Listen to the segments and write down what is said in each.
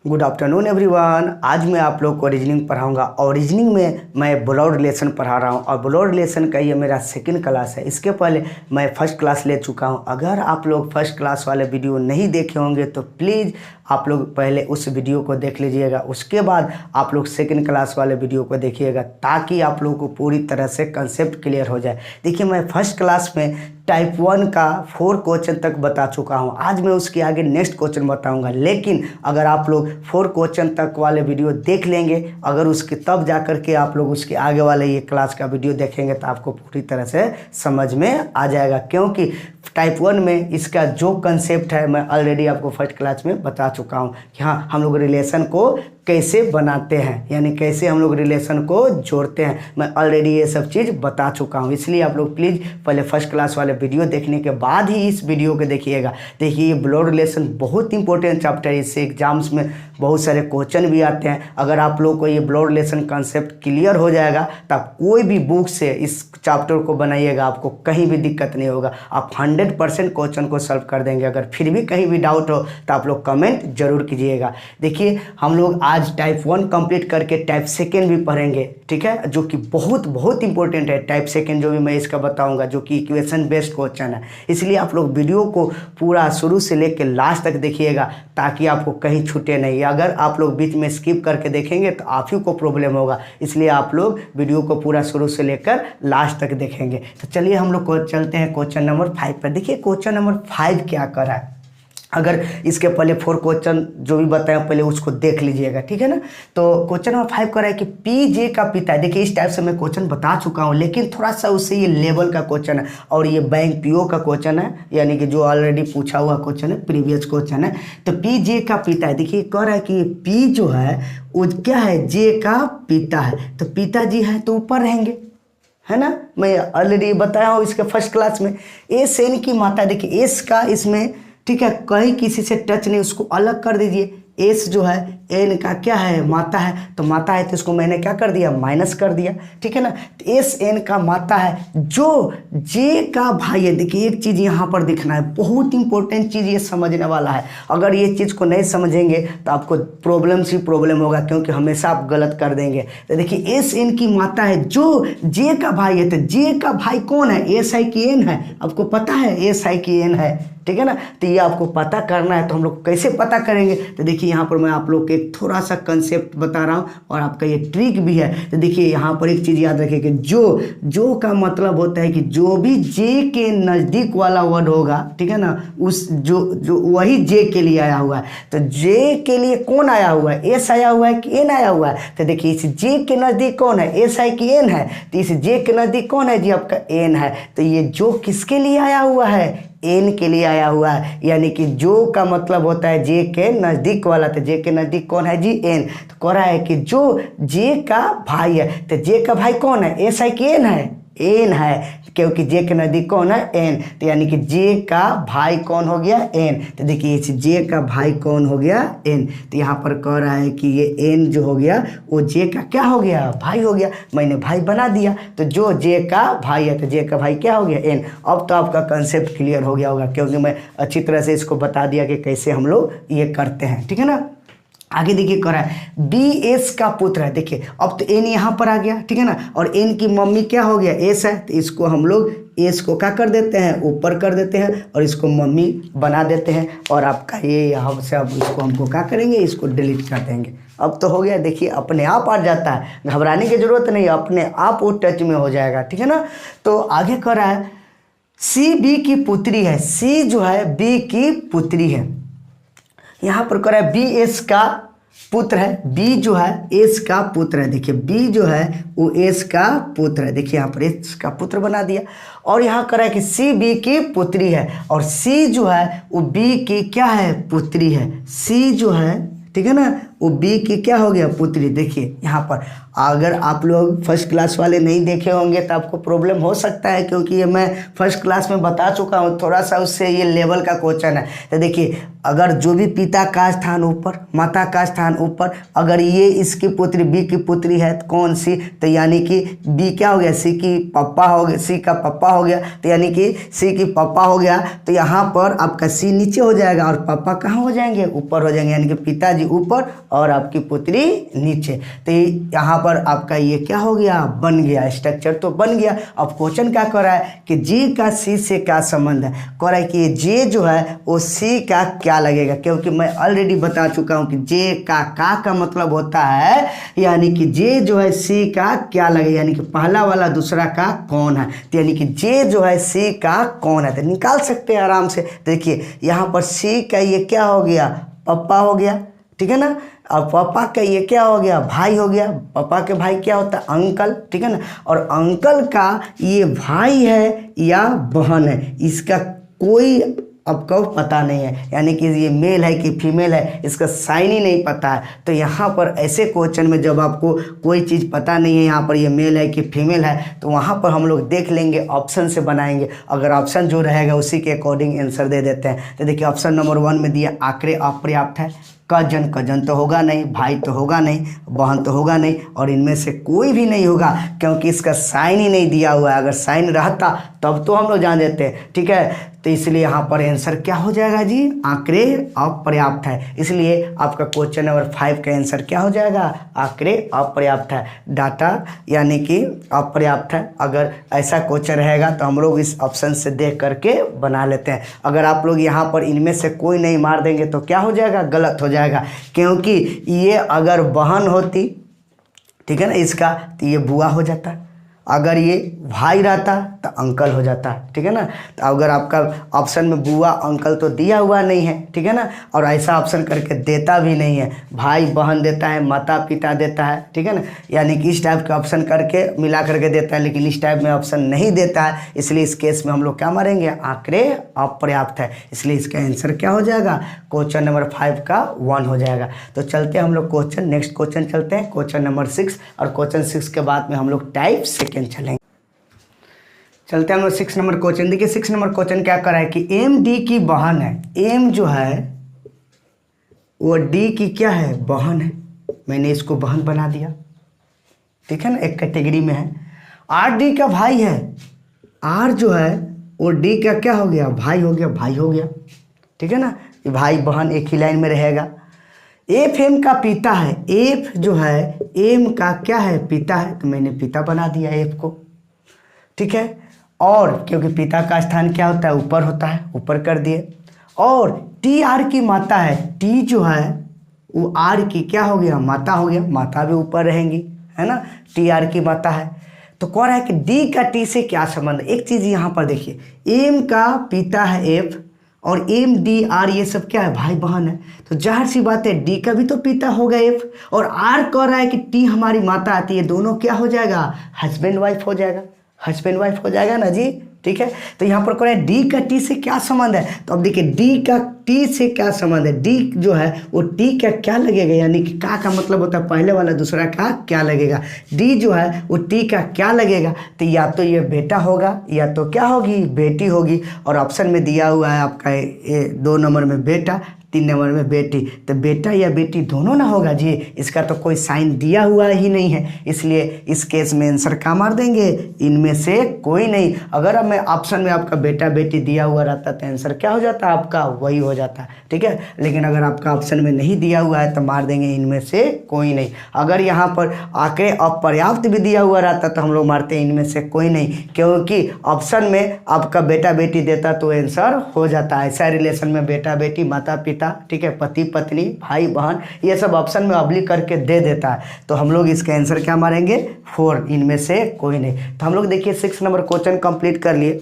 Good afternoon everyone. आज मैं आप लोग को रीजनिंग पढ़ाऊंगा और रीजनिंग में मैं ब्लड रिलेशन पढ़ा रहा हूं और ब्लड रिलेशन का ये मेरा सेकंड क्लास है। इसके पहले मैं फर्स्ट क्लास ले चुका हूं। अगर आप लोग फर्स्ट क्लास वाले वीडियो नहीं देखे होंगे तो प्लीज़ आप लोग पहले उस वीडियो को देख लीजिएगा, उसके बाद आप लोग सेकंड क्लास वाले वीडियो को देखिएगा ताकि आप लोगों को पूरी तरह से कंसेप्ट क्लियर हो जाए। देखिए, मैं फर्स्ट क्लास में टाइप 1 का 4 क्वेश्चन तक बता चुका हूं। आज मैं उसके आगे नेक्स्ट क्वेश्चन बताऊंगा, लेकिन अगर आप लोग 4 क्वेश्चन तक वाले वीडियो देख लेंगे, अगर उसके तब जा कर के आप लोग उसके आगे वाले ये क्लास का वीडियो देखेंगे तो आपको पूरी तरह से समझ में आ जाएगा, क्योंकि टाइप 1 में इसका जो कंसेप्ट है मैं ऑलरेडी आपको फर्स्ट क्लास में बता चुका हूँ कि हाँ, हम लोग रिलेशन को कैसे बनाते हैं, यानी कैसे हम लोग रिलेशन को जोड़ते हैं। मैं ऑलरेडी ये सब चीज़ बता चुका हूँ, इसलिए आप लोग प्लीज़ पहले फर्स्ट क्लास वाले वीडियो देखने के बाद ही इस वीडियो को देखिएगा। देखिए, ये ब्लड रिलेशन बहुत इंपॉर्टेंट चैप्टर है, इससे एग्जाम्स में बहुत सारे क्वेश्चन भी आते हैं। अगर आप लोग को ये ब्लड रिलेशन कंसेप्ट क्लियर हो जाएगा तो आप कोई भी बुक से इस चैप्टर को बनाइएगा, आपको कहीं भी दिक्कत नहीं होगा। आप 100% क्वेश्चन को सॉल्व कर देंगे। अगर फिर भी कहीं भी डाउट हो तो आप लोग कमेंट जरूर कीजिएगा। देखिए, हम लोग आज टाइप 1 कंप्लीट करके टाइप 2 भी पढ़ेंगे, ठीक है, जो कि बहुत इंपॉर्टेंट है। टाइप 2 जो भी मैं इसका बताऊंगा, जो कि इक्वेशन बेस्ड क्वेश्चन है, इसलिए आप लोग वीडियो को पूरा शुरू से लेकर लास्ट तक देखिएगा ताकि आपको कहीं छूटे नहीं। अगर आप लोग बीच में स्किप करके देखेंगे तो आप ही को प्रॉब्लम होगा, इसलिए आप लोग वीडियो को पूरा शुरू से लेकर लास्ट तक देखेंगे। तो चलिए हम लोग को चलते हैं क्वेश्चन नंबर 5 पर। देखिए, क्वेश्चन नंबर 5 क्या कर रहा है। अगर इसके पहले 4 क्वेश्चन जो भी बताया पहले उसको देख लीजिएगा, ठीक है ना। तो क्वेश्चन नंबर 5 कर रहा है कि पीजे का पिता। देखिए, इस टाइप से मैं क्वेश्चन बता चुका हूँ, लेकिन थोड़ा सा उससे ये लेवल का क्वेश्चन है और ये बैंक पीओ का क्वेश्चन है, यानी कि जो ऑलरेडी पूछा हुआ क्वेश्चन है, प्रीवियस क्वेश्चन है। तो पीजे का पिता है। देखिए, कह रहा है कि पी जो है वो क्या है, जे का पिता है। तो पिताजी है तो ऊपर रहेंगे, है ना। मैं ऑलरेडी बताया हूँ इसके फर्स्ट क्लास में। एस एन की माता, देखिए एस का इसमें, ठीक है, कहीं किसी से टच नहीं, उसको अलग कर दीजिए। एस जो है एन का क्या है, माता है, तो माता है तो इसको मैंने क्या कर दिया, माइनस कर दिया, ठीक है ना। तो एस एन का माता है, जो जे का भाई है। देखिए, एक चीज़ यहाँ पर दिखना है, बहुत इंपॉर्टेंट चीज़ ये समझने वाला है। अगर ये चीज़ को नहीं समझेंगे तो आपको प्रॉब्लम से प्रॉब्लम होगा, क्योंकि हमेशा आप गलत कर देंगे। तो देखिए, एस एन की माता है जो जे का भाई है, तो जे का भाई कौन है, एस आई की एन है। आपको पता है एस आई की एन है, ठीक है ना। तो ये आपको पता करना है, तो हम लोग कैसे पता करेंगे। तो देखिए, यहाँ पर मैं आप लोग को एक थोड़ा सा कंसेप्ट बता रहा हूँ और आपका ये ट्रिक भी है। तो देखिए, यहाँ पर एक चीज़ याद रखिए कि जो का मतलब होता है कि जो भी जे के नज़दीक वाला वर्ड होगा, ठीक है ना, उस जो वही जे के लिए आया हुआ है। तो जे के लिए कौन आया हुआ है, एस आया हुआ है कि एन आया हुआ है। तो देखिए, इस जे के नज़दीक कौन है, एस आई की एन है। तो इस जे के नज़दीक कौन है जी, आपका एन है। तो ये जो किसके लिए आया हुआ है, एन के लिए आया हुआ है, यानी कि जो का मतलब होता है जे के नज़दीक वाला। तो जे के नज़दीक कौन है जी, एन। तो कह रहा है कि जो जे का भाई है, तो जे का भाई कौन है, एस आई की एन है, एन है, क्योंकि जे के नज़दीक कौन है, एन। तो यानी कि जे का भाई कौन हो गया, एन। तो देखिए, इस जे का भाई कौन हो गया, एन। तो यहाँ पर कह रहा है कि ये एन जो हो गया वो जे का क्या हो गया, भाई हो गया। मैंने भाई बना दिया, तो जो जे का भाई है तो जे का भाई क्या हो गया, एन। अब तो आपका कंसेप्ट क्लियर हो गया होगा, क्योंकि मैं अच्छी तरह से इसको बता दिया कि कैसे हम लोग ये करते हैं, ठीक है ना। आगे देखिए, कह रहा है बी एस का पुत्र है। देखिए, अब तो एन यहाँ पर आ गया, ठीक है ना, और एन की मम्मी क्या हो गया, एस है। तो इसको हम लोग एस को क्या कर देते हैं, ऊपर कर देते हैं और इसको मम्मी बना देते हैं। और आपका ये यहाँ से अब इसको हमको क्या करेंगे, इसको डिलीट कर देंगे। अब तो हो गया। देखिए, अपने आप आ जाता है, घबराने की जरूरत नहीं, अपने आप वो टच में हो जाएगा, ठीक है ना। तो आगे कह रहा है सी बी की पुत्री है। सी जो है बी की पुत्री है। यहाँ पर कह रहा है बी एस का पुत्र है, बी जो है एस का पुत्र है। देखिए, बी जो है वो एस का पुत्र है। देखिए, यहाँ पर एस का पुत्र बना दिया। और यहाँ कह रहा है कि सी बी की पुत्री है, और सी जो है वो बी की क्या है, पुत्री है। सी जो है, ठीक है ना, वो बी की क्या हो गया पुत्री। देखिए यहाँ पर अगर आप लोग फर्स्ट क्लास वाले नहीं देखे होंगे तो आपको प्रॉब्लम हो सकता है, क्योंकि ये मैं फर्स्ट क्लास में बता चुका हूँ, थोड़ा सा उससे ये लेवल का क्वेश्चन है। तो देखिए अगर जो भी पिता का स्थान ऊपर, माता का स्थान ऊपर, अगर ये इसकी पुत्री बी की पुत्री है तो कौन सी, तो यानी कि बी क्या हो गया, सी की पापा हो गया, सी का पापा हो गया, तो यानी कि सी की पापा हो गया। तो यहाँ पर आपका सी नीचे हो जाएगा और पापा कहाँ हो जाएंगे, ऊपर हो जाएंगे, यानी कि पिताजी ऊपर और आपकी पुत्री नीचे। तो यहाँ पर आपका ये क्या हो गया, बन गया, स्ट्रक्चर तो बन गया। अब क्वेश्चन क्या कर रहा है कि जे का सी से क्या संबंध है, कह रहा है कि जे जो है वो सी का क्या लगेगा, क्योंकि मैं ऑलरेडी बता चुका हूँ कि जे का मतलब होता है यानी कि जे जो है सी का क्या लगेगा, यानी कि पहला वाला दूसरा का कौन है, तो यानी कि जे जो है सी का कौन है, तो निकाल सकते हैं आराम से। देखिए यहाँ पर सी का ये क्या हो गया, पापा हो गया, ठीक है ना, और पापा का ये क्या हो गया, भाई हो गया। पापा के भाई क्या होता है, अंकल, ठीक है ना, और अंकल का ये भाई है या बहन है, इसका कोई आपको पता नहीं है, यानी कि ये मेल है कि फीमेल है, इसका साइन ही नहीं पता है। तो यहाँ पर ऐसे क्वेश्चन में जब आपको कोई चीज़ पता नहीं है, यहाँ पर ये मेल है कि फीमेल है, तो वहाँ पर हम लोग देख लेंगे, ऑप्शन से बनाएंगे। अगर ऑप्शन जो रहेगा उसी के अकॉर्डिंग आंसर दे देते हैं। तो देखिए ऑप्शन नंबर 1 में दिया आंकड़े अपर्याप्त है, कजन तो होगा नहीं, भाई तो होगा नहीं, बहन तो होगा नहीं, और इनमें से कोई भी नहीं होगा क्योंकि इसका साइन ही नहीं दिया हुआ है। अगर साइन रहता तब तो हम लोग जान देते हैं, ठीक है। तो इसलिए यहाँ पर आंसर क्या हो जाएगा जी, आंकड़े अपर्याप्त है। इसलिए आपका क्वेश्चन नंबर 5 का आंसर क्या हो जाएगा, आंकड़े अपर्याप्त है, डाटा यानी कि अपर्याप्त है। अगर ऐसा क्वेश्चन रहेगा तो हम लोग इस ऑप्शन से देख करके बना लेते हैं। अगर आप लोग यहाँ पर इनमें से कोई नहीं मार देंगे तो क्या हो जाएगा, गलत हो जाएगा, क्योंकि ये अगर बहन होती, ठीक है ना, इसका तो ये बुआ हो जाता, अगर ये भाई रहता तो अंकल हो जाता, ठीक है ना। तो अगर आपका ऑप्शन में बुआ अंकल तो दिया हुआ नहीं है, ठीक है ना, और ऐसा ऑप्शन करके देता भी नहीं है, भाई बहन देता है, माता पिता देता है, ठीक है ना, यानी कि इस टाइप का ऑप्शन करके मिला करके देता है, लेकिन इस टाइप में ऑप्शन नहीं देता है। इसलिए इस केस में हम लोग क्या मारेंगे, आंकड़े अपर्याप्त है। इसलिए इसका आंसर क्या हो जाएगा, क्वेश्चन नंबर 5 का 1 हो जाएगा। तो चलते हैं हम लोग क्वेश्चन, नेक्स्ट क्वेश्चन चलते हैं, क्वेश्चन नंबर 6, और क्वेश्चन 6 के बाद में हम लोग टाइप सेकेंड चलेंगे। चलते हैं हम लोग 6 नंबर क्वेश्चन। देखिए 6 नंबर क्वेश्चन क्या कर रहा है कि एम डी की बहन है, एम जो है वो डी की क्या है, बहन है, मैंने इसको बहन बना दिया, ठीक है ना, एक कैटेगरी में है। आर डी का भाई है, आर जो है वो डी का क्या हो गया, भाई हो गया, भाई हो गया, ठीक है ना, ये भाई बहन एक ही लाइन में रहेगा। एफ एम का पिता है, एफ जो है एम का क्या है, पिता है, तो मैंने पिता बना दिया एफ को, ठीक है। और क्योंकि पिता का स्थान क्या होता है, ऊपर होता है, ऊपर कर दिए। और टी आर की माता है, टी जो है वो आर की क्या हो गया, माता हो गया, माता भी ऊपर रहेंगी, है ना, टी आर की माता है। तो कह रहा है कि डी का टी से क्या संबंध। एक चीज़ यहाँ पर देखिए, एम का पिता है एफ, और एम डी आर ये सब क्या है, भाई बहन है, तो जाहिर सी बात है डी का भी तो पिता होगा एफ, और आर कह रहा है कि टी हमारी माता आती है, दोनों क्या हो जाएगा, हस्बैंड वाइफ हो जाएगा, हस्बैंड वाइफ हो जाएगा ना जी, ठीक है। तो यहाँ पर कह रहे हैं डी का टी से क्या संबंध है, तो अब देखिए डी का टी से क्या संबंध है, डी जो है वो टी का क्या लगेगा, यानी कि का मतलब होता है पहले वाला दूसरा का क्या लगेगा, डी जो है वो टी का क्या लगेगा, तो या तो ये बेटा होगा या तो क्या होगी, बेटी होगी। और ऑप्शन में दिया हुआ है आपका 2 नंबर में बेटा, 3 नंबर में बेटी, तो बेटा या बेटी दोनों ना होगा जी, इसका तो कोई साइन दिया हुआ ही नहीं है। इसलिए इस केस में आंसर क्या मार देंगे, इनमें से कोई नहीं। अगर अब मैं ऑप्शन में आपका बेटा बेटी दिया हुआ रहता तो आंसर क्या हो जाता, आपका वही हो जाता, ठीक है। लेकिन अगर आपका ऑप्शन में नहीं दिया हुआ है तो मार देंगे इनमें से कोई नहीं। अगर यहाँ पर आंकड़े अपर्याप्त भी दिया हुआ रहता तो हम लोग मारते हैं इनमें से कोई नहीं, क्योंकि ऑप्शन में आपका बेटा बेटी देता तो आंसर हो जाता। ऐसा रिलेशन में बेटा बेटी, माता पिता, ठीक है, पति पत्नी, भाई बहन, ये सब ऑप्शन में अब्लिक करके दे देता है। तो हम लोग इसका आंसर क्या मारेंगे, 4, इनमें से कोई नहीं। तो हम लोग देखिए 6 नंबर क्वेश्चन कंप्लीट कर लिए।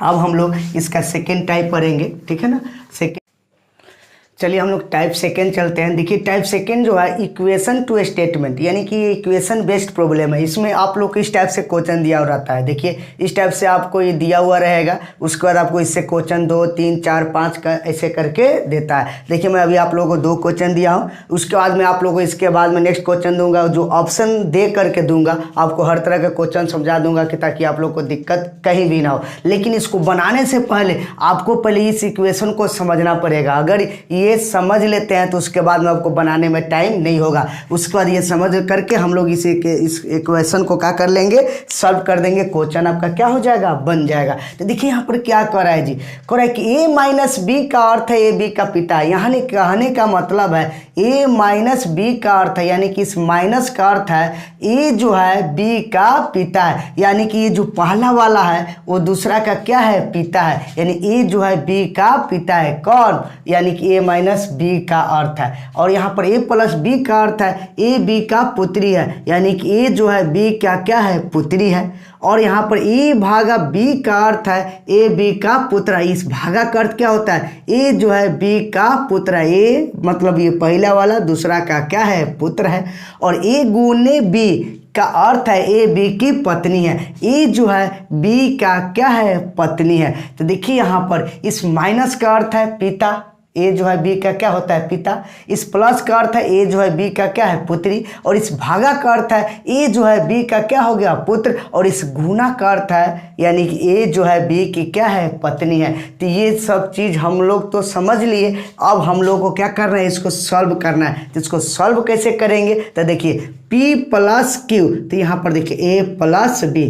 अब हम लोग इसका सेकेंड टाइप करेंगे, ठीक है ना। चलिए हम लोग टाइप सेकेंड चलते हैं। देखिए टाइप सेकेंड जो है इक्वेशन टू स्टेटमेंट, यानी कि ये इक्वेशन बेस्ड प्रॉब्लम है। इसमें आप लोग को इस टाइप से क्वेश्चन दिया हुआ रहता है। देखिए इस टाइप से आपको ये दिया हुआ रहेगा, उसके बाद आपको इससे क्वेश्चन 2 3 4 5 का ऐसे करके देता है। देखिए मैं अभी आप लोगों को 2 क्वेश्चन दिया हूँ, उसके बाद मैं आप लोगों को इसके बाद में नेक्स्ट क्वेश्चन दूंगा, जो ऑप्शन दे करके दूंगा। आपको हर तरह का क्वेश्चन समझा दूंगा कि ताकि आप लोग को दिक्कत कहीं भी ना हो। लेकिन इसको बनाने से पहले आपको पहले इस इक्वेशन को समझना पड़ेगा। अगर ये समझ लेते हैं तो उसके बाद में आपको बनाने में टाइम नहीं होगा। उसके बाद ये समझ करके हम लोग इस इक्वेशन को क्या कर लेंगे, सॉल्व कर देंगे। क्वेश्चन आपका क्या हो जाएगा, बन जाएगा। तो देखिए यहाँ पर क्या कर रहा है जी, कह रहा है कि a माइनस बी का अर्थ है ए बी का पिता है। यहाँ कहने का मतलब है a माइनस बी का अर्थ है, यानी कि इस माइनस का अर्थ है a जो है b का पिता है, यानी कि ये जो पहला वाला है वो दूसरा का क्या है, पिता है। यानी a जो है b का पिता है। कौन, यानी कि a माइनस बी का अर्थ है। और यहाँ पर a प्लस बी का अर्थ है ए बी का पुत्री है, यानी कि a जो है b का क्या है, पुत्री है। और यहाँ पर a भागा b का अर्थ है ए बी का पुत्र है। इस भागा का अर्थ क्या होता है, a जो है b का पुत्र है। a मतलब ये पहला वाला दूसरा का क्या है, पुत्र है। और a गुने b का अर्थ है ए बी की पत्नी है। ए जो है बी का क्या है, पत्नी है। तो देखिए यहाँ पर इस माइनस का अर्थ है पिता, ए जो है बी का क्या होता है, पिता। इस प्लस का अर्थ है ए जो है बी का क्या है, पुत्री। और इस भागा का अर्थ है ए जो है बी का क्या हो गया, पुत्र। और इस गुना का अर्थ है यानी कि ए जो है बी की क्या है, पत्नी है। तो ये सब चीज़ हम लोग तो समझ लिए। अब हम लोग को क्या करना है, इसको सॉल्व करना है। तो इसको सॉल्व कैसे करेंगे, तो देखिए p प्लस क्यू, तो यहाँ पर देखिए a प्लस बी,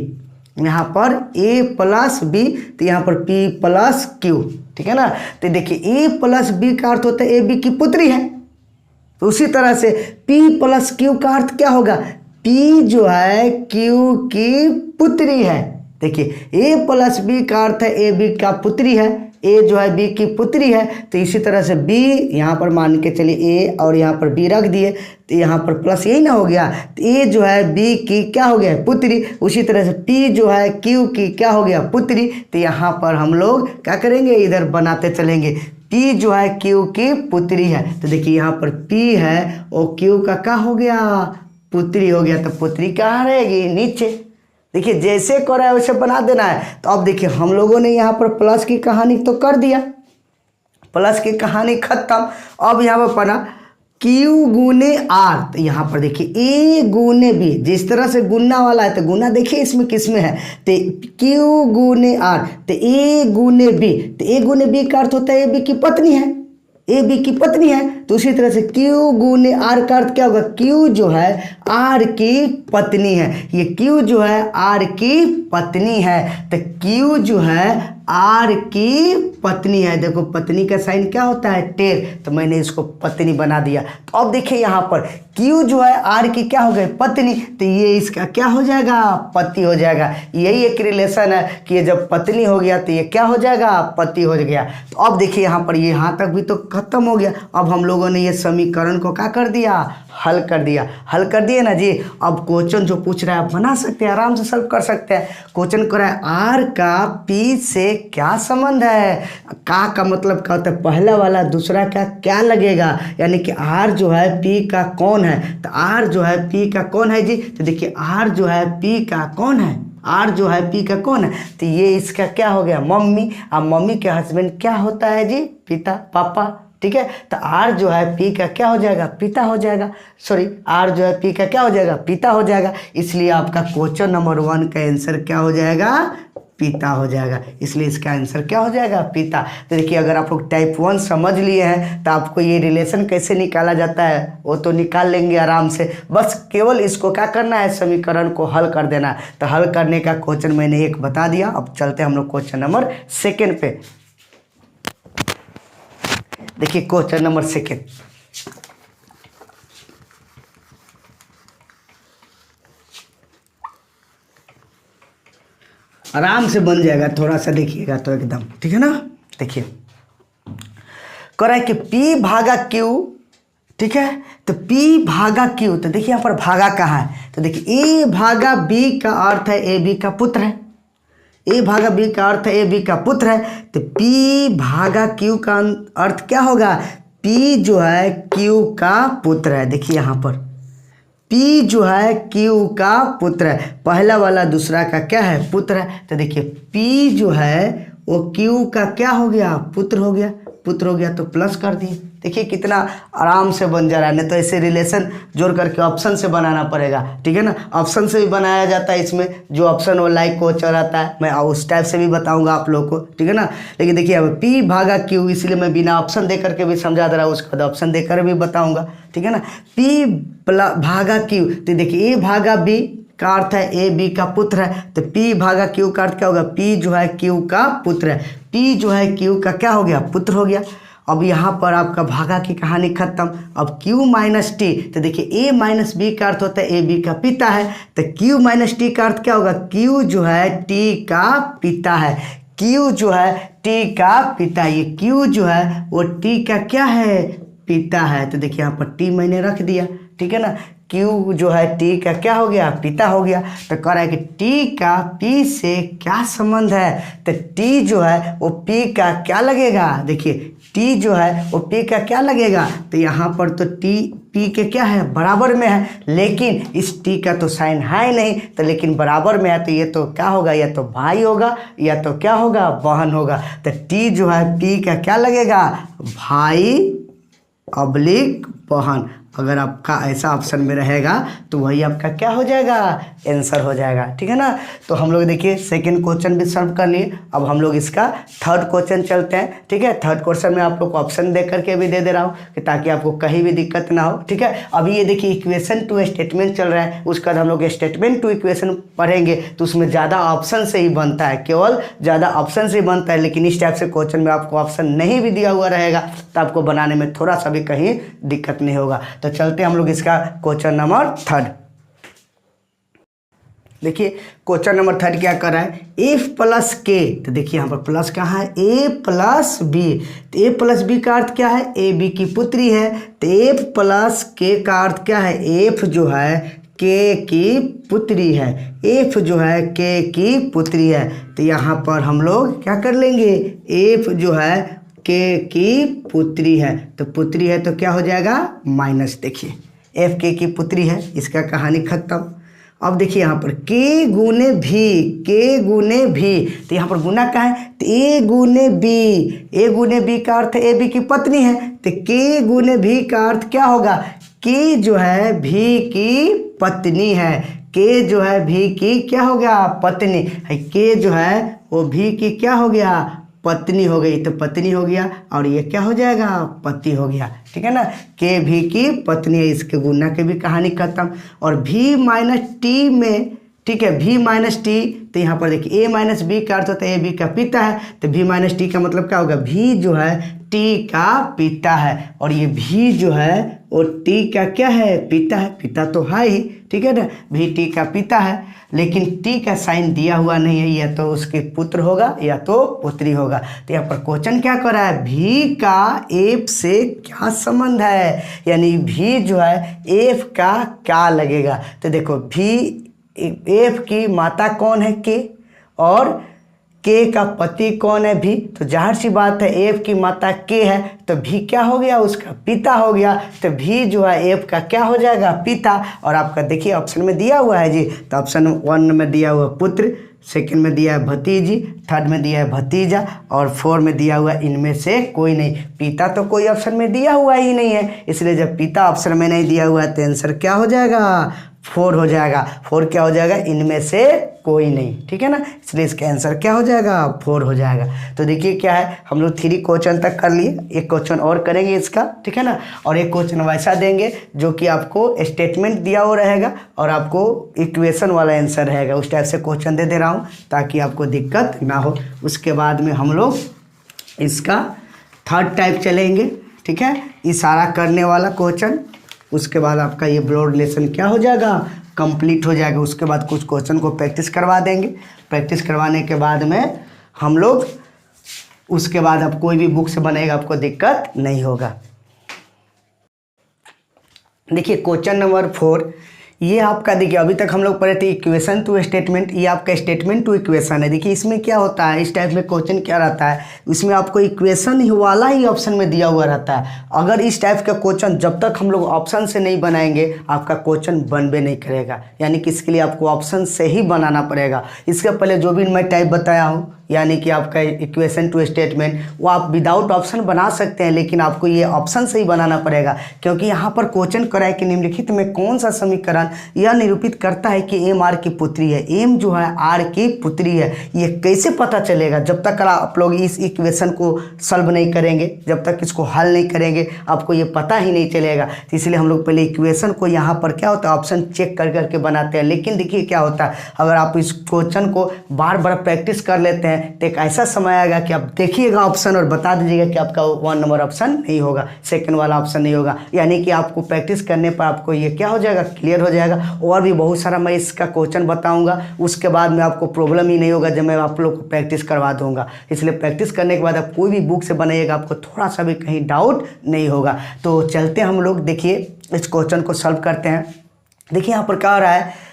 यहाँ पर a प्लस बी, तो यहाँ पर p प्लस क्यू, ठीक है ना। तो देखिए a प्लस बी का अर्थ होता है ए बी की पुत्री है। तो उसी तरह से p प्लस क्यू का अर्थ क्या होगा, p जो है q की पुत्री है। देखिए a प्लस बी का अर्थ है ए बी का पुत्री है, a जो है b की पुत्री है। तो इसी तरह से b यहाँ पर मान के चलिए a और यहाँ पर b रख दिए, तो यहाँ पर प्लस यही ना हो गया। तो a जो है b की क्या हो गया, पुत्री। उसी तरह से p जो है q की क्या हो गया, पुत्री। तो यहाँ पर हम लोग क्या करेंगे, इधर बनाते चलेंगे। p जो है q की पुत्री है, तो देखिए यहाँ पर p है और q का क्या हो गया, पुत्री हो गया। तो पुत्री कहाँ रहेगी, नीचे। देखिए जैसे कर रहा है वैसे बना देना है। तो अब देखिए हम लोगों ने यहाँ पर प्लस की कहानी तो कर दिया, प्लस की कहानी खत्म। अब यहाँ पर पढ़ा Q गुने R, तो यहाँ पर देखिए A गुने B, जिस तरह से गुना वाला है तो गुना देखिए इसमें किस में है, तो Q गुने R, तो A गुने B, तो A गुने B का अर्थ होता है ए बी की पत्नी है, ए बी की पत्नी है। तो उसी तरह से Q गुने R का अर्थ क्या होगा, Q जो है R की पत्नी है। ये Q जो है R की पत्नी है, तो Q जो है R की पत्नी है। देखो पत्नी का साइन क्या होता है, टेर, तो मैंने इसको पत्नी बना दिया। तो अब देखिए यहाँ पर Q जो है R की क्या हो गई, पत्नी, तो ये इसका क्या हो जाएगा, पति हो जाएगा। यही एक रिलेशन है कि ये जब पत्नी हो गया तो ये क्या हो जाएगा, पति हो गया। तो अब देखिए यहाँ पर ये यहाँ तक भी तो खत्म हो गया। अब हम लोगों ने ये समीकरण को क्या कर दिया, हल कर दिया। हल कर दिए ना जी। अब क्वेश्चन जो पूछ रहा है आप बना सकते हैं, आराम से सॉल्व कर सकते हैं। क्वेश्चन कर रहा है आर का पी से क्या संबंध है। का मतलब क्या होता है, पहला वाला दूसरा का क्या लगेगा, यानी कि आर जो है पी का कौन है। तो आर जो है पी का कौन है जी, तो देखिए आर जो है पी का कौन है, आर जो है पी का कौन है, तो ये इसका क्या हो गया, मम्मी। अब मम्मी के हस्बैंड क्या होता है जी, पिता, पापा, ठीक है। तो आर जो है पी का क्या हो जाएगा, पिता हो जाएगा। सॉरी, आर जो है पी का क्या हो जाएगा, पिता हो जाएगा। इसलिए आपका क्वेश्चन नंबर 1 का आंसर क्या हो जाएगा, पिता हो जाएगा। इसलिए इसका आंसर क्या हो जाएगा, पिता। तो देखिए अगर आप लोग टाइप 1 समझ लिए हैं तो आपको ये रिलेशन कैसे निकाला जाता है वो तो निकाल लेंगे आराम से। बस केवल इसको क्या करना है, समीकरण को हल कर देना है। तो हल करने का क्वेश्चन मैंने एक बता दिया। अब चलते हम लोग क्वेश्चन नंबर 2 पे। देखिए क्वेश्चन नंबर 2, आराम से बन जाएगा, थोड़ा सा देखिएगा तो एकदम ठीक है ना। देखिए कह रहा है कि P भागा Q, ठीक है। तो P भागा Q, तो देखिए यहाँ पर भागा कहाँ है, तो देखिए A भागा B का अर्थ है ए बी का पुत्र है। A भागा B का अर्थ है ए बी का पुत्र है। तो P भागा Q का अर्थ क्या होगा, P जो है Q का पुत्र है। देखिए यहाँ पर P जो है Q का पुत्र है, पहला वाला दूसरा का क्या है, पुत्र है। तो देखिए P जो है वो Q का क्या हो गया, पुत्र हो गया, पुत्र हो गया तो प्लस कर दिए। देखिए कितना आराम से बन जा रहा है, नहीं तो ऐसे रिलेशन जोड़ करके ऑप्शन से बनाना पड़ेगा, ठीक है ना। ऑप्शन से भी बनाया जाता है, इसमें जो ऑप्शन वो लाइक को चलाता है, मैं उस टाइप से भी बताऊंगा आप लोग को, ठीक है ना। लेकिन देखिए अब P भागा Q, इसलिए मैं बिना ऑप्शन दे करके भी समझा दे रहा हूँ, उसके बाद ऑप्शन देकर भी बताऊंगा, ठीक है ना। P भागा Q, तो देखिए A भागा B का अर्थ है ए बी का पुत्र है, तो P भागा Q का अर्थ क्या होगा, P जो है Q का पुत्र है, P जो है Q का क्या हो गया, पुत्र हो गया। अब यहाँ पर आपका भागा की कहानी खत्म। अब Q माइनस टी, तो देखिए A माइनस बी का अर्थ होता है ए बी का पिता है, तो Q माइनस टी का अर्थ क्या होगा, Q जो है T का पिता है, Q जो है T का पिता, ये Q जो है वो T का क्या है, पिता है। तो देखिए यहाँ पर T मैंने रख दिया, ठीक है ना। Q जो है T का क्या हो गया, पिता हो गया। तो कह रहा है कि T का P से क्या संबंध है, तो T जो है वो P का क्या लगेगा, देखिए T जो है वो P का क्या लगेगा, तो यहाँ पर तो T P के क्या है, बराबर में है, लेकिन इस T का तो साइन है नहीं, तो लेकिन बराबर में है तो ये तो क्या होगा, या तो भाई होगा या तो क्या होगा, बहन होगा। तो T जो है P का क्या लगेगा, भाई ऑब्लिक बहन। अगर आपका ऐसा ऑप्शन में रहेगा तो वही आपका क्या हो जाएगा, आंसर हो जाएगा, ठीक है ना। तो हम लोग देखिए सेकंड क्वेश्चन भी सॉल्व कर लिए। अब हम लोग इसका थर्ड क्वेश्चन चलते हैं, ठीक है। थर्ड क्वेश्चन में आप लोग को ऑप्शन दे करके भी दे दे रहा हूँ कि ताकि आपको कहीं भी दिक्कत ना हो, ठीक है। अभी ये देखिए इक्वेशन टू स्टेटमेंट चल रहा है, उसके बाद हम लोग स्टेटमेंट टू इक्वेशन पढ़ेंगे, तो उसमें ज़्यादा ऑप्शन से ही बनता है, केवल ज़्यादा ऑप्शन से ही बनता है। लेकिन इस टाइप से क्वेश्चन में आपको ऑप्शन नहीं भी दिया हुआ रहेगा तो आपको बनाने में थोड़ा सा भी कहीं दिक्कत नहीं होगा। तो चलते हैं हम लोग इसका क्वेश्चन नंबर थर्ड। देखिए क्वेश्चन नंबर थर्ड क्या कर रहा है, एफ प्लस के, तो देखिए यहाँ पर प्लस कहाँ है, ए प्लस बी, तो ए प्लस बी का अर्थ क्या है, ए बी की पुत्री है, तो एफ प्लस के का अर्थ क्या है, एफ जो है के की पुत्री है, एफ जो है के की पुत्री है। तो यहाँ पर हम लोग क्या कर लेंगे, एफ जो है के की पुत्री है, तो पुत्री है तो क्या हो जाएगा माइनस, देखिए एफ के की पुत्री है, इसका कहानी खत्म। अब देखिए यहाँ पर के गुने भी, के गुने भी, तो यहाँ पर गुना क्या है, तो ए गुने बी, ए गुने बी का अर्थ ए बी की पत्नी है, तो के गुने भी का अर्थ क्या होगा, के जो है भी की पत्नी है, के जो है भी की क्या हो गया, पत्नी है, के जो है वो भी की क्या हो गया, पत्नी हो गई, तो पत्नी हो गया और ये क्या हो जाएगा, पति हो गया, ठीक है ना। के भी की पत्नी है, इसके गुना के भी कहानी खत्म। और भी माइनस टी में, ठीक है, भी माइनस टी, तो यहाँ पर देखिए ए माइनस बी का अर्थ होता है ए बी का पिता है, तो भी माइनस टी का मतलब क्या होगा, भी जो है टी का पिता है, और ये भी जो है वो टी का क्या है, पिता है, पिता तो है ही, ठीक है ना, भी टी का पिता है, लेकिन टी का साइन दिया हुआ नहीं है, या तो उसके पुत्र होगा या तो पुत्री होगा। तो यहाँ पर क्वेश्चन क्या कर रहा है, भी का एफ से क्या संबंध है, यानी भी जो है एफ का क्या लगेगा। तो देखो भी एफ की माता कौन है, के, और के का पति कौन है, भी, तो जाहिर सी बात है एफ की माता के है, तो भी क्या हो गया, उसका पिता हो गया, तो भी जो है एफ का क्या हो जाएगा, पिता। और आपका देखिए ऑप्शन में दिया हुआ है जी, तो ऑप्शन 1 में दिया हुआ पुत्र, सेकंड में दिया है भतीजी, थर्ड में दिया है भतीजा, और 4 में दिया हुआ इनमें से कोई नहीं। पिता तो कोई ऑप्शन में दिया हुआ ही नहीं है, इसलिए जब पिता ऑप्शन में नहीं दिया हुआ है तो आंसर क्या हो जाएगा, 4 हो जाएगा। 4 क्या हो जाएगा, इनमें से कोई नहीं, ठीक है ना, इसलिए इसका आंसर क्या हो जाएगा, 4 हो जाएगा। तो देखिए क्या है, हम लोग 3 क्वेश्चन तक कर लिए, एक क्वेश्चन और करेंगे इसका, ठीक है ना, और एक क्वेश्चन वैसा देंगे जो कि आपको स्टेटमेंट दिया हुआ रहेगा और आपको इक्वेशन वाला आंसर रहेगा, उस टाइप से क्वेश्चन दे रहा हूँ ताकि आपको दिक्कत ना हो। उसके बाद में हम लोग इसका थर्ड टाइप चलेंगे, ठीक है, इशारा करने वाला क्वेश्चन। उसके बाद आपका ये ब्लड रिलेशन क्या हो जाएगा, कंप्लीट हो जाएगा। उसके बाद कुछ क्वेश्चन को प्रैक्टिस करवा देंगे, प्रैक्टिस करवाने के बाद में हम लोग उसके बाद आप कोई भी बुक से बनेगा, आपको दिक्कत नहीं होगा। देखिए क्वेश्चन नंबर 4, ये आपका देखिए अभी तक हम लोग पढ़े थे इक्वेशन टू स्टेटमेंट, ये आपका स्टेटमेंट टू इक्वेशन है। देखिए इसमें क्या होता है, इस टाइप में क्वेश्चन क्या रहता है, इसमें आपको इक्वेशन ही वाला ही ऑप्शन में दिया हुआ रहता है। अगर इस टाइप का क्वेश्चन जब तक हम लोग ऑप्शन से नहीं बनाएंगे आपका क्वेश्चन बनबे नहीं करेगा, यानी कि इसके लिए आपको ऑप्शन से ही बनाना पड़ेगा। इसके पहले जो भी मैं टाइप बताया हूँ यानी कि आपका इक्वेशन टू स्टेटमेंट, वो आप विदाउट ऑप्शन बना सकते हैं, लेकिन आपको ये ऑप्शन से ही बनाना पड़ेगा, क्योंकि यहाँ पर क्वेश्चन करा है कि निम्नलिखित में कौन सा समीकरण यह निरूपित करता है कि एम आर की पुत्री है। एम जो है आर की पुत्री है, ये कैसे पता चलेगा जब तक आप लोग इस इक्वेशन को सॉल्व नहीं करेंगे, जब तक इसको हल नहीं करेंगे आपको ये पता ही नहीं चलेगा। तो इसलिए हम लोग पहले इक्वेशन को यहाँ पर क्या होता है ऑप्शन चेक कर करके बनाते हैं। लेकिन देखिए क्या होता है, अगर आप इस क्वेश्चन को बार बार प्रैक्टिस कर लेते हैं तो एक ऐसा समय आएगा कि आप देखिएगा ऑप्शन और बता दीजिएगा कि आपका 1 नंबर ऑप्शन नहीं होगा, सेकंड वाला ऑप्शन नहीं होगा। यानी कि आपको प्रैक्टिस करने पर आपको ये क्या हो जाएगा, क्लियर हो जाएगा। और भी बहुत सारा मैं इसका क्वेश्चन बताऊंगा, उसके बाद में आपको प्रॉब्लम ही नहीं होगा जब मैं आप लोग को प्रैक्टिस करवा दूंगा। इसलिए प्रैक्टिस करने के बाद आप कोई भी बुक से बनाइएगा, आपको थोड़ा सा भी कहीं डाउट नहीं होगा। तो चलते हम लोग देखिए इस क्वेश्चन को सॉल्व करते हैं। देखिए यहाँ पर क्या हो रहा है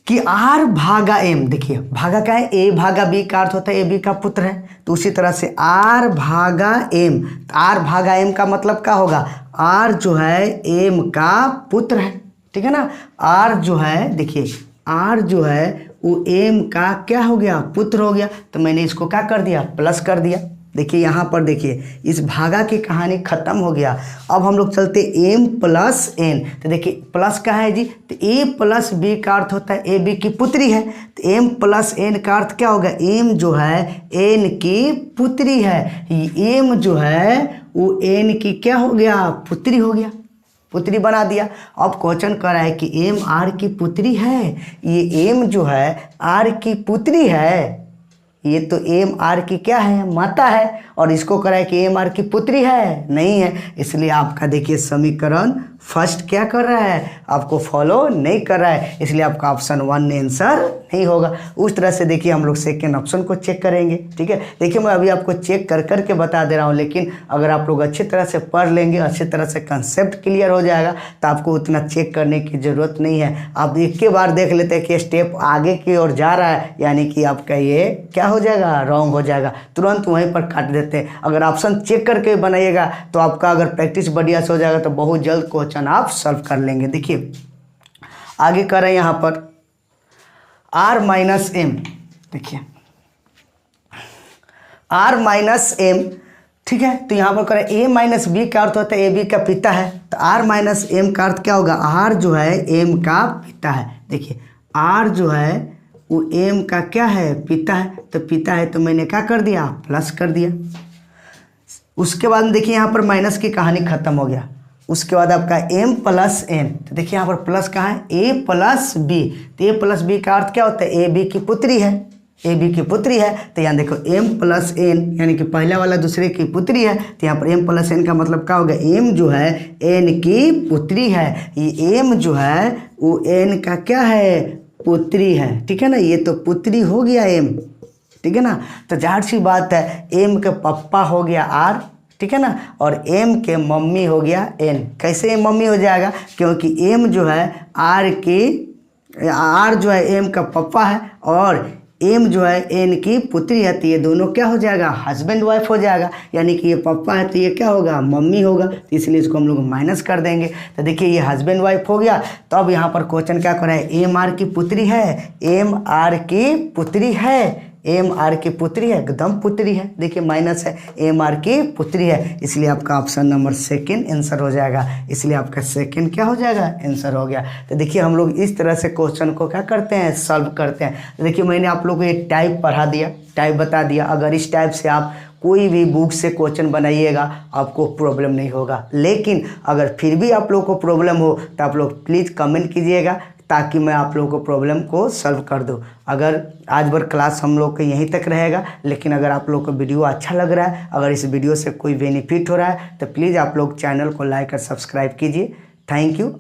कि आर भागा एम, देखिए भागा क्या है, ए भागा बी का अर्थ होता है ए बी का पुत्र है। तो उसी तरह से आर भागा एम, आर भागा एम का मतलब क्या होगा, आर जो है एम का पुत्र है, ठीक है ना। आर जो है देखिए आर जो है वो एम का क्या हो गया, पुत्र हो गया। तो मैंने इसको क्या कर दिया, प्लस कर दिया। देखिए यहाँ पर देखिए इस भागा की कहानी खत्म हो गया। अब हम लोग चलते एम प्लस एन। तो देखिए प्लस का है जी, तो ए प्लस बी का अर्थ होता है ए बी की पुत्री है। तो एम प्लस एन का अर्थ क्या होगा, एम जो है एन की पुत्री है। एम जो है वो एन की क्या हो गया, पुत्री हो गया, पुत्री बना दिया। अब क्वेश्चन कर रहा है कि एम आर की पुत्री है। ये एम जो है आर की पुत्री है, ये तो एम आर की क्या है, माता है। और इसको करा है कि एम आर की पुत्री है, नहीं है। इसलिए आपका देखिए समीकरण फर्स्ट क्या कर रहा है, आपको फॉलो नहीं कर रहा है, इसलिए आपका ऑप्शन 1 आंसर नहीं होगा। उस तरह से देखिए हम लोग सेकेंड ऑप्शन को चेक करेंगे, ठीक है। देखिए मैं अभी आपको चेक कर करके बता दे रहा हूँ, लेकिन अगर आप लोग अच्छी तरह से पढ़ लेंगे, अच्छी तरह से कंसेप्ट क्लियर हो जाएगा, तो आपको उतना चेक करने की ज़रूरत नहीं है। आप एक के बार देख लेते हैं कि स्टेप आगे की ओर जा रहा है, यानी कि आपका ये क्या हो जाएगा, रॉन्ग हो जाएगा, तुरंत वहीं पर काट देते हैं। अगर ऑप्शन चेक करके बनाइएगा तो आपका अगर प्रैक्टिस बढ़िया से हो जाएगा तो बहुत जल्द क्वेश्चन आप सॉल्व कर लेंगे। देखिए आगे कर रहे हैं यहाँ पर आर माइनस एम। देखिए आर माइनस एम, ठीक है। तो यहाँ पर करें ए माइनस बी का अर्थ होता है ए बी का पिता है। तो आर माइनस एम का अर्थ क्या होगा, आर जो है एम का पिता है। देखिए आर जो है वो एम का क्या है, पिता है। तो पिता है तो मैंने क्या कर दिया, प्लस कर दिया। उसके बाद देखिए यहाँ पर माइनस की कहानी खत्म हो गया। उसके बाद आपका m प्लस एन। तो देखिए यहाँ पर प्लस कहाँ है, a प्लस बी। तो a प्लस बी का अर्थ क्या होता है, ए बी की पुत्री है, ए बी की पुत्री है। तो यहाँ देखो m प्लस एन यानी कि पहला वाला दूसरे की पुत्री है। तो यहाँ पर m प्लस एन का मतलब क्या होगा, m जो है n की पुत्री है। ये m जो है वो n का क्या है, पुत्री है, ठीक है ना। ये तो पुत्री हो गया m, ठीक है ना। तो जाहिर सी बात है m के पापा हो गया r, ठीक है ना, और m के मम्मी हो गया n। कैसे मम्मी हो जाएगा, क्योंकि m जो है r जो है m का पापा है और m जो है n की पुत्री है। तो ये दोनों क्या हो जाएगा, हस्बैंड वाइफ हो जाएगा, यानी कि ये पापा है तो ये क्या होगा, मम्मी होगा। तो इसलिए इसको हम लोग माइनस कर देंगे। तो देखिए ये हस्बैंड वाइफ हो गया। तो अब यहाँ पर क्वेश्चन क्या कर रहा है, एम आर की पुत्री है, एम आर की पुत्री है, एम आर की पुत्री है, एकदम पुत्री है। देखिए माइनस है, एम आर की पुत्री है, इसलिए आपका ऑप्शन नंबर सेकंड आंसर हो जाएगा। इसलिए आपका सेकंड क्या हो जाएगा, आंसर हो गया। तो देखिए हम लोग इस तरह से क्वेश्चन को क्या करते हैं, सॉल्व करते हैं। तो देखिए मैंने आप लोगों को ये टाइप पढ़ा दिया, टाइप बता दिया। अगर इस टाइप से आप कोई भी बुक से क्वेश्चन बनाइएगा आपको प्रॉब्लम नहीं होगा। लेकिन अगर फिर भी आप लोगों को प्रॉब्लम हो तो आप लोग प्लीज़ कमेंट कीजिएगा, ताकि मैं आप लोगों को प्रॉब्लम को सॉल्व कर दूं। अगर आज भर क्लास हम लोग का यहीं तक रहेगा, लेकिन अगर आप लोग को वीडियो अच्छा लग रहा है, अगर इस वीडियो से कोई बेनिफिट हो रहा है, तो प्लीज़ आप लोग चैनल को लाइक और सब्सक्राइब कीजिए। Thank you.